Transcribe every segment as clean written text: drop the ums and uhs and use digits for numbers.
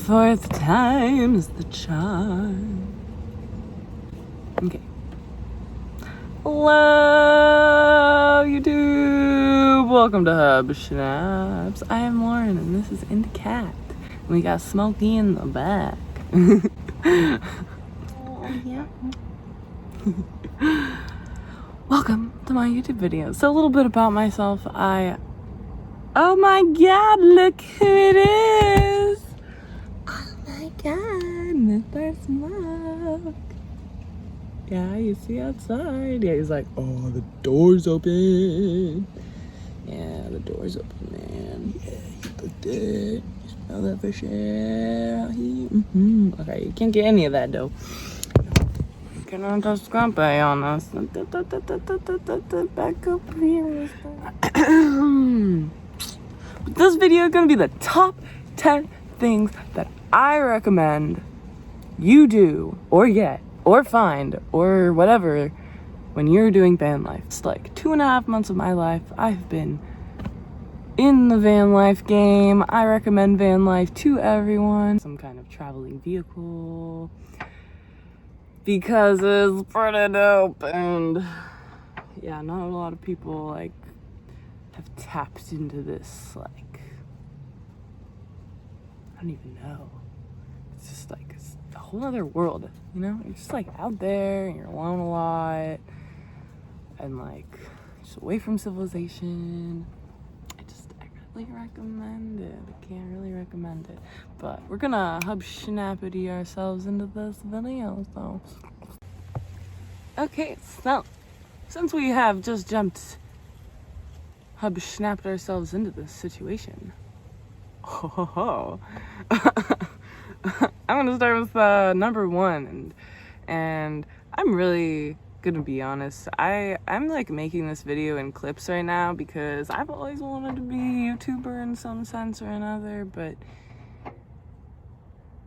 fourth time's the charm. Okay. Hello, YouTube. Welcome to Hub Schnapps. I am Lauren, and this is Into Cat. We got Smokey in the back. Oh, yeah. Welcome to my YouTube video. So a little bit about myself. Oh my God, look who it is. Oh my God, Mr. Smoke. Yeah, you see outside. Yeah, he's like, oh, the door's open. Yeah, the door's open, man. Yeah, you cooked it. You smell that fresh air out here? Mm-hmm. Okay, you can't get any of that, though. Get on the scrumpy on us. Back up here. But this video is going to be the top 10 things that I recommend you do, or get, or find, or whatever, when you're doing van life. It's like 2.5 months of my life. I've been in the van life game. I recommend van life to everyone. Some kind of traveling vehicle, because it's pretty dope, and yeah, not a lot of people like have tapped into this, like, I don't even know. It's just like, it's a whole other world, you know? You're just like out there, and you're alone a lot, and like, just away from civilization. I really recommend it. I can't really recommend it. But we're gonna hub schnappity ourselves into this video, so. Okay, so, since we have just jumped hub snapped ourselves into this situation. I'm gonna start with number one, and I'm really gonna be honest. I'm like making this video in clips right now because I've always wanted to be a YouTuber in some sense or another, but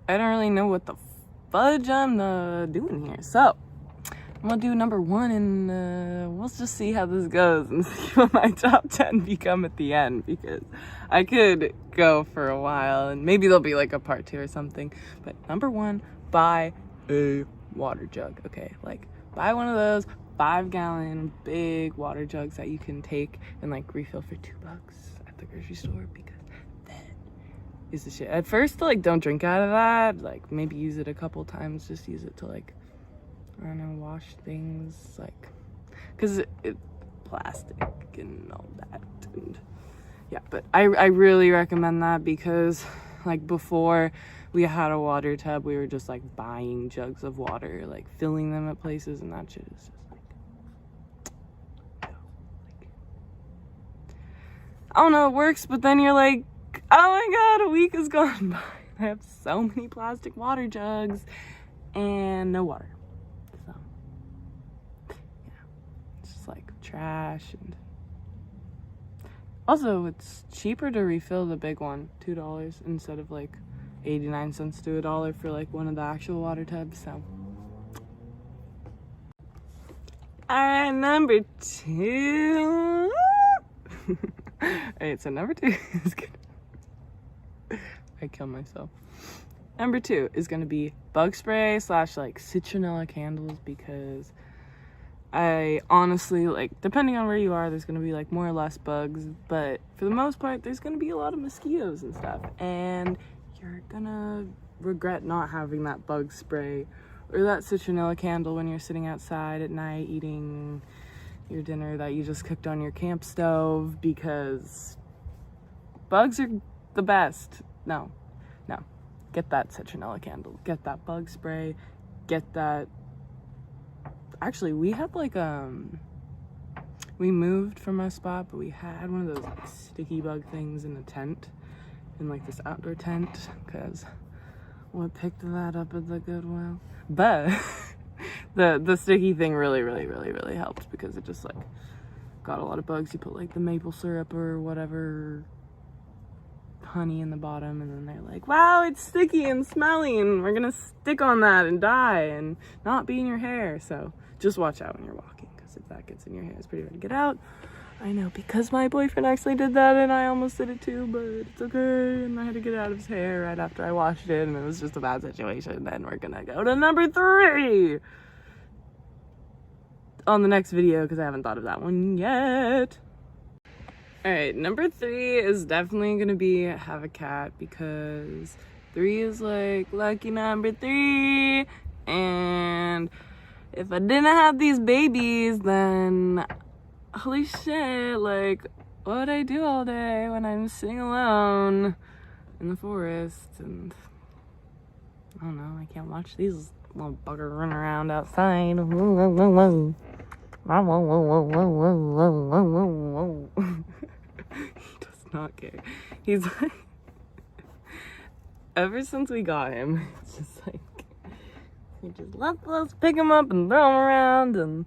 I don't really know what the fudge I'm doing here. So I'm gonna do number one, and we'll just see how this goes and see what my top 10 become at the end, because I could go for a while and maybe there'll be like a part 2 or something. But number one, buy a water jug. Okay, like buy one of those 5-gallon big water jugs that you can take and like refill for $2 at the grocery store, because that is the shit. At first, like, don't drink out of that. Like, maybe use it a couple times. Just use it to like, I don't know, wash things, like, because it's plastic and all that, and yeah, but I really recommend that, because like before we had a water tub, we were just like buying jugs of water, like filling them at places, and that shit is just like, you know, like, I don't know, it works, but then you're like, oh my God, a week has gone by. I have so many plastic water jugs and no water. Like trash. And also, it's cheaper to refill the big one, $2 instead of like 89 cents to $1 for like one of the actual water tubs. So alright, number 2. Alright, so number 2 is gonna I kill myself. Number 2 is gonna be bug spray / like citronella candles, because I honestly, like, depending on where you are, there's gonna be like more or less bugs, but for the most part, there's gonna be a lot of mosquitoes and stuff, and you're gonna regret not having that bug spray or that citronella candle when you're sitting outside at night eating your dinner that you just cooked on your camp stove, because bugs are the best. No, get that citronella candle, get that bug spray, get that. Actually, we had like, we moved from our spot, but we had one of those like sticky bug things in a tent, in like this outdoor tent, because we picked that up at the Goodwill. But the sticky thing really helped, because it just like got a lot of bugs. You put like the maple syrup or whatever honey in the bottom, and then they're like, wow, it's sticky and smelly, and we're gonna stick on that and die and not be in your hair. So just watch out when you're walking, because if that gets in your hair, it's pretty hard to get out. I know, because my boyfriend actually did that and I almost did it too, but it's okay. And I had to get it out of his hair right after I washed it, and it was just a bad situation. Then we're gonna go to number 3 on the next video because I haven't thought of that one yet. Alright, number 3 is definitely gonna be have a cat, because 3 is like lucky number 3, and if I didn't have these babies, then holy shit, like, what would I do all day when I'm sitting alone in the forest? And I don't know, I can't watch these little buggers run around outside. He does not care. He's like, ever since we got him, it's just like, we just let's pick him up and throw him around and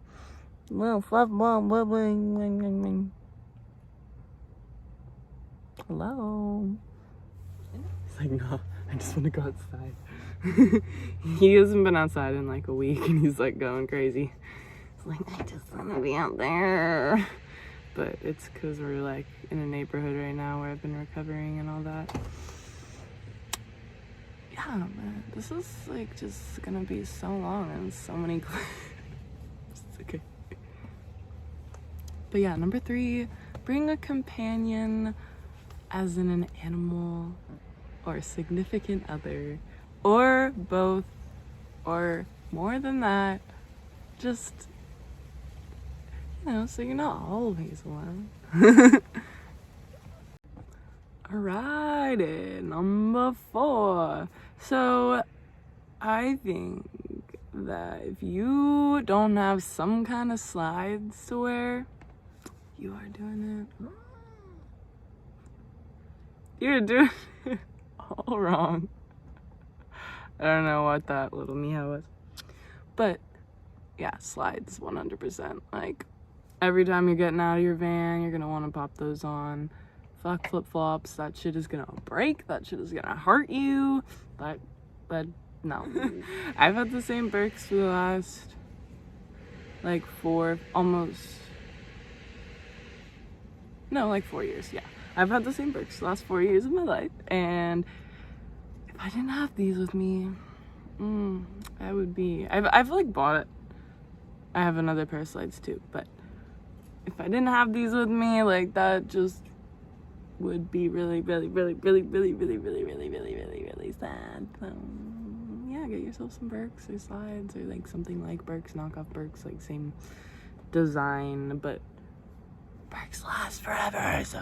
little fluff ball bubbling. Hello. He's like, no, I just want to go outside. He hasn't been outside in like a week and he's like going crazy. He's like, I just want to be out there. But it's because we're like in a neighborhood right now where I've been recovering and all that. Yeah, man, this is like just gonna be so long and so many clips. It's okay. But yeah, number 3, bring a companion, as in an animal or a significant other, or both, or more than that. Just, you know, so you're not always alone. Alrighty, number 4. So I think that if you don't have some kind of slides to wear, you are doing it. You're doing it all wrong. I don't know what that little meow was. But yeah, slides 100%. Like, every time you're getting out of your van, you're gonna want to pop those on. Fuck flip-flops. That shit is gonna break. That shit is gonna hurt you. But no. I've had the same Birks for the last like 4 years. Yeah, I've had the same Birks the last 4 years of my life, and if I didn't have these with me, I would be, I've like bought it. I have another pair of slides too, but if I didn't have these with me, like, that just would be really sad. So yeah, get yourself some Birks or slides, or like something like Birks, knockoff Birks, like same design, but Birks last forever. So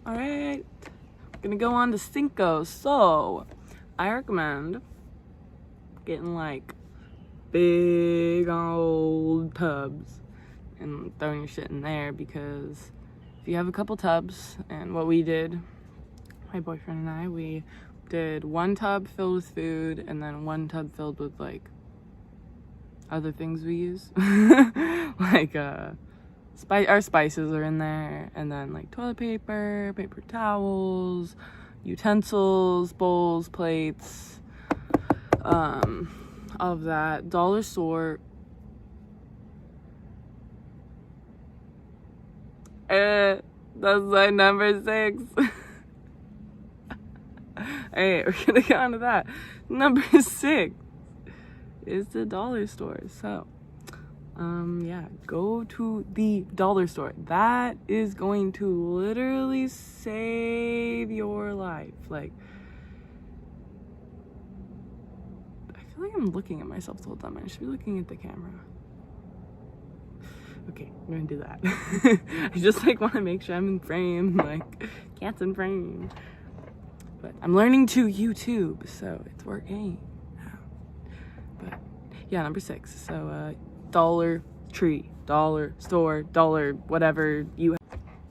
alright, gonna go on to Cinco. So I recommend getting like big old tubs and throwing your shit in there, because if you have a couple tubs, and what we did, my boyfriend and I, we did 1 tub filled with food and then 1 tub filled with like other things we use. Like our spices are in there, and then like toilet paper, paper towels, utensils, bowls, plates, all of that. Dollar store. That's my number 6. Alright, we're gonna go on to that. Number 6 is the dollar store. So yeah, go to the dollar store. That is going to literally save your life. Like, I feel like I'm looking at myself the whole time. I should be looking at the camera. Okay, I'm gonna do that. I just like want to make sure I'm in frame, like cat's in frame. But I'm learning to YouTube, so it's working. But yeah, number 6. So Dollar Tree, dollar store, dollar whatever you have.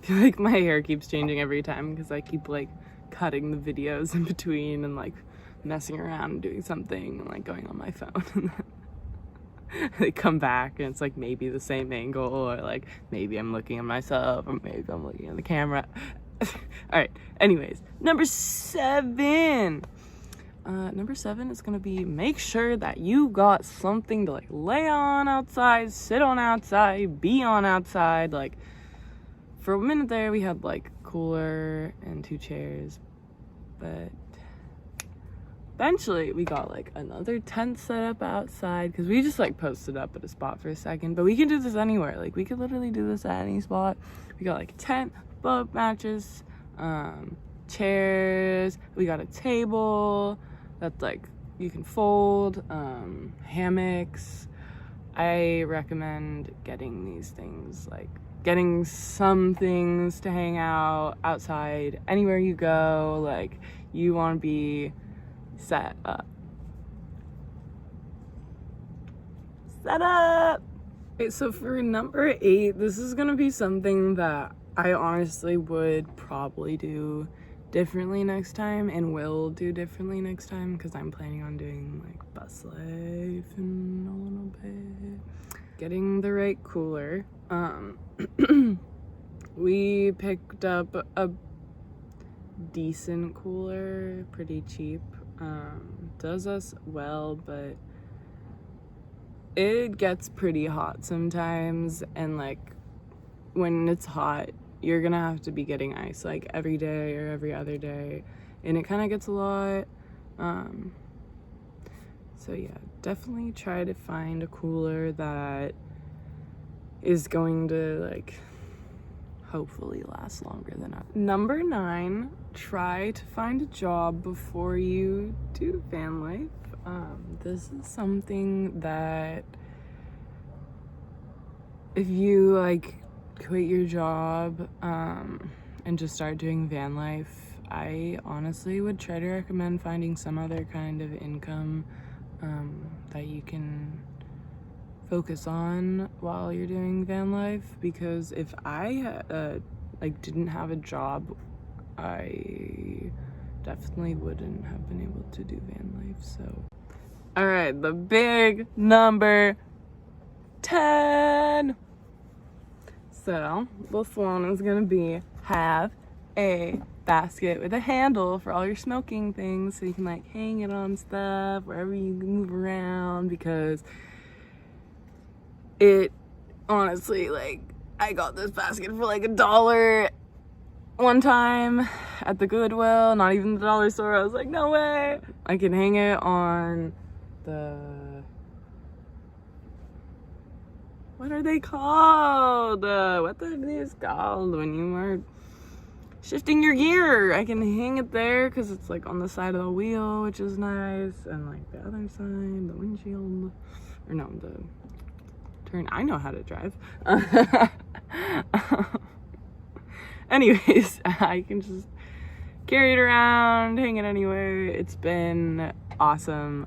I feel like my hair keeps changing every time because I keep like cutting the videos in between and like messing around and doing something and like going on my phone, and then they come back and it's like maybe the same angle, or like maybe I'm looking at myself, or maybe I'm looking at the camera. All right, anyways, number 7. Number 7 is gonna be make sure that you got something to like lay on outside, sit on outside, be on outside. Like for a minute there we had like cooler and 2 chairs, but eventually we got like another tent set up outside because we just like posted up at a spot for a second, but we can do this anywhere. Like we could literally do this at any spot. We got like a tent, boat mattress, chairs, we got a table that's like you can fold, hammocks. I recommend getting these things, like getting some things to hang out outside anywhere you go. Like you want to be set up. Okay, so for number 8, this is gonna be something that I honestly would probably do differently next time and will do differently next time because I'm planning on doing like bus life in a little bit. Getting the right cooler. We picked up a decent cooler, pretty cheap. Does us well, but it gets pretty hot sometimes, and like when it's hot you're gonna have to be getting ice like every day or every other day, and it kind of gets a lot. So yeah, definitely try to find a cooler that is going to like hopefully last longer than us. Number 9, try to find a job before you do van life. This is something that if you like quit your job and just start doing van life, I honestly would try to recommend finding some other kind of income that you can focus on while you're doing van life, because if I like didn't have a job, I definitely wouldn't have been able to do van life. So all right, the big number 10. So this one is gonna be have a basket with a handle for all your smoking things, so you can like hang it on stuff wherever you move around, because it honestly, like, I got this basket for like $1 one time at the Goodwill, not even the dollar store. I was like, no way. I can hang it on the, what are they called? What are these called when you are shifting your gear? I can hang it there because it's like on the side of the wheel, which is nice, and like the other side, the windshield, or no, the turn. I know how to drive. Anyways, I can just carry it around, hang it anywhere. It's been awesome.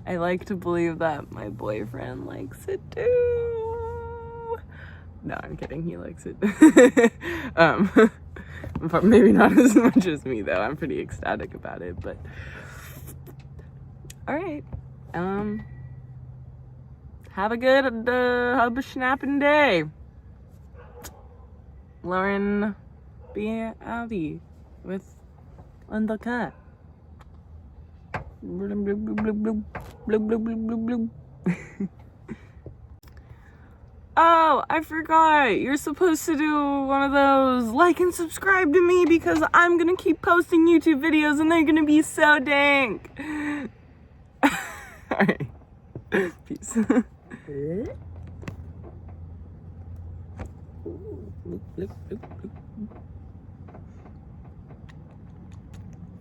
I like to believe that my boyfriend likes it too. No, I'm kidding, he likes it. But maybe not as much as me though. I'm pretty ecstatic about it, but all right. Have a good snapping day. Lauren B. Abbey with Linda Cat. Oh, I forgot. You're supposed to do one of those like and subscribe to me, because I'm gonna keep posting YouTube videos and they're gonna be so dank. Alright. Peace. Look.